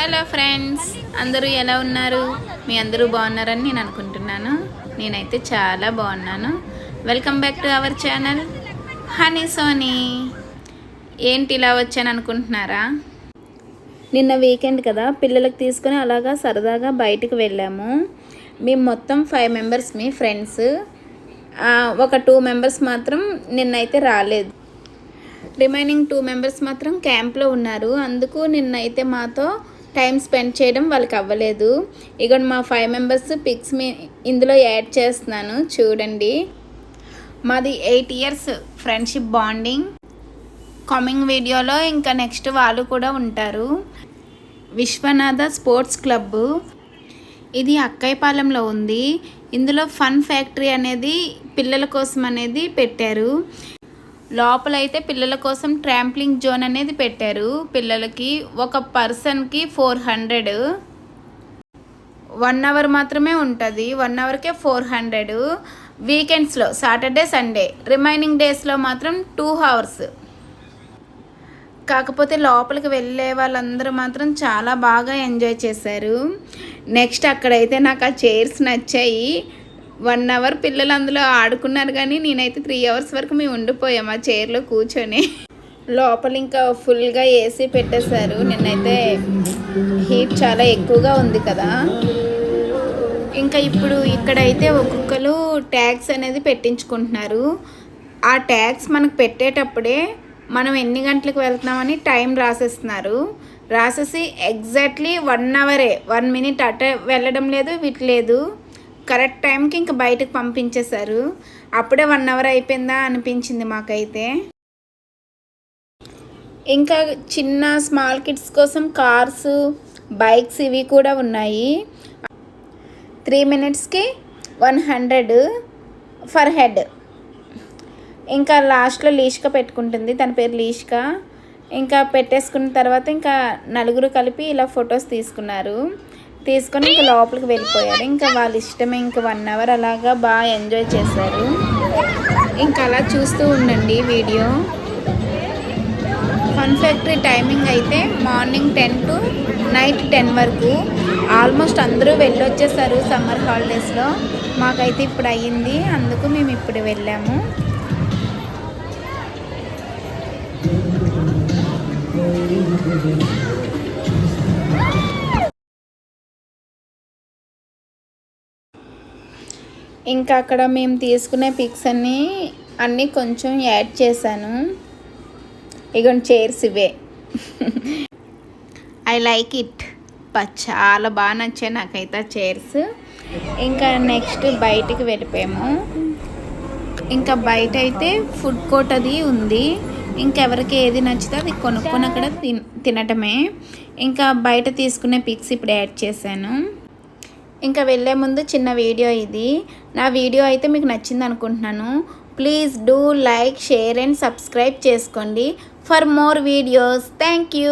Hello friends, అందరూ ఎలా ఉన్నారు? మీ అందరూ బాగున్నారని నేను అనుకుంటున్నాను. నేనైతే చాలా బాగున్నాను. Welcome back to our channel Honey Soni. ఏంటి ఇలా వచ్చాను అనుకుంటున్నారా? నిన్న వీకెండ్ కదా, పిల్లలకు తీసుకొని అలాగా సరదాగా బయటకు వెళ్ళాము. మేము మొత్తం 5 మెంబర్స్ మీ ఫ్రెండ్స్. ఒక 2 మెంబర్స్ మాత్రం నిన్నైతే రాలేదు. రిమైనింగ్ 2 మెంబర్స్ మాత్రం క్యాంప్లో ఉన్నారు. అందుకు నిన్నైతే మాతో టైం స్పెండ్ చేయడం వాళ్ళకి అవ్వలేదు. ఇక మా 5 మెంబర్స్ పిక్స్ ఇందులో యాడ్ చేస్తున్నాను చూడండి. మాది 8 ఇయర్స్ ఫ్రెండ్షిప్ బాండింగ్. కమింగ్ వీడియోలో ఇంకా నెక్స్ట్ వాళ్ళు కూడా ఉంటారు. విశ్వనాథ స్పోర్ట్స్ క్లబ్, ఇది అక్కయ్యపాలెంలో ఉంది. ఇందులో ఫన్ ఫ్యాక్టరీ అనేది పిల్లల కోసం అనేది పెట్టారు. లోపలైతే పిల్లల కోసం ట్రాంప్లింగ్ జోన్ అనేది పెట్టారు. పిల్లలకి ఒక పర్సన్కి 400. 1 అవర్ మాత్రమే ఉంటుంది. 1 అవర్కే 400. వీకెండ్స్లో సాటర్డే సండే, రిమైనింగ్ డేస్లో మాత్రం 2 అవర్స్. కాకపోతే లోపలికి వెళ్ళే వాళ్ళందరూ మాత్రం చాలా బాగా ఎంజాయ్ చేశారు. నెక్స్ట్ అక్కడైతే నాకు ఆ చైర్స్ నచ్చాయి. 1 అవర్ పిల్లలు అందులో ఆడుకున్నారు, కానీ నేనైతే 3 అవర్స్ వరకు మేము ఉండిపోయాం ఆ చైర్లో కూర్చొని. లోపల ఇంకా ఫుల్గా ఏసీ పెట్టేశారు. నిన్నైతే హీట్ చాలా ఎక్కువగా ఉంది కదా. ఇంకా ఇప్పుడు ఇక్కడైతే ఒక్కొక్కరు ట్యాగ్స్ అనేది పెట్టించుకుంటున్నారు. ఆ ట్యాగ్స్ మనకు పెట్టేటప్పుడే మనం ఎన్ని గంటలకు వెళ్తున్నామని టైం రాసేస్తున్నారు. రాసేసి ఎగ్జాక్ట్లీ 1 అవరే, 1 మినిట్ అటే వెళ్ళడం లేదు, వీటి లేదు. కరెక్ట్ టైంకి ఇంకా బయటకు పంపించేశారు. అప్పుడే 1 అవర్ అయిపోయిందా అనిపించింది మాకైతే. ఇంకా చిన్న స్మాల్ కిడ్స్ కోసం కార్స్, బైక్స్ ఇవి కూడా ఉన్నాయి. 3 మినిట్స్కి 100 ఫర్ హెడ్. ఇంకా లాస్ట్లో లీష్క పెట్టుకుంటుంది, తన పేరు లీష్క. ఇంకా పెట్టేసుకున్న తర్వాత ఇంకా నలుగురు కలిపి ఇలా ఫొటోస్ తీసుకున్నారు. తీసుకొని ఇంకా లోపలికి వెళ్ళిపోయారు. ఇంకా వాళ్ళ ఇష్టమే. ఇంకా 1 అవర్ అలాగా బాగా ఎంజాయ్ చేశారు. ఇంకా అలా చూస్తూ ఉండండి వీడియో. ఫన్ ఫ్యాక్టరీ టైమింగ్ అయితే మార్నింగ్ 10 to నైట్ 10 వరకు. ఆల్మోస్ట్ అందరూ వెళ్ళొచ్చేసారు సమ్మర్ హాలిడేస్లో. మాకైతే ఇప్పుడు అయ్యింది, అందుకు మేము ఇప్పుడు వెళ్ళాము. ఇంకా అక్కడ మేము తీసుకునే పిక్స్ అన్నీ కొంచెం యాడ్ చేశాను. ఇక చైర్స్ ఇవే. I like it. చాలా బాగా నచ్చాయి నాకైతే చైర్స్. ఇంకా నెక్స్ట్ బయటికి వెళ్ళిపోయాము. ఇంకా బయట అయితే ఫుడ్ కోర్ట్ అది ఉంది. ఇంకెవరికి ఏది నచ్చితే అది కొనుక్కొని అక్కడ తినటమే. ఇంకా బయట తీసుకునే పిక్స్ ఇప్పుడు యాడ్ చేశాను. ఇంకా వెళ్ళే ముందు చిన్న వీడియో ఇది. నా వీడియో అయితే మీకు నచ్చింది అనుకుంటున్నాను. Please do like, share and subscribe చేసుకోండి for more videos. Thank you.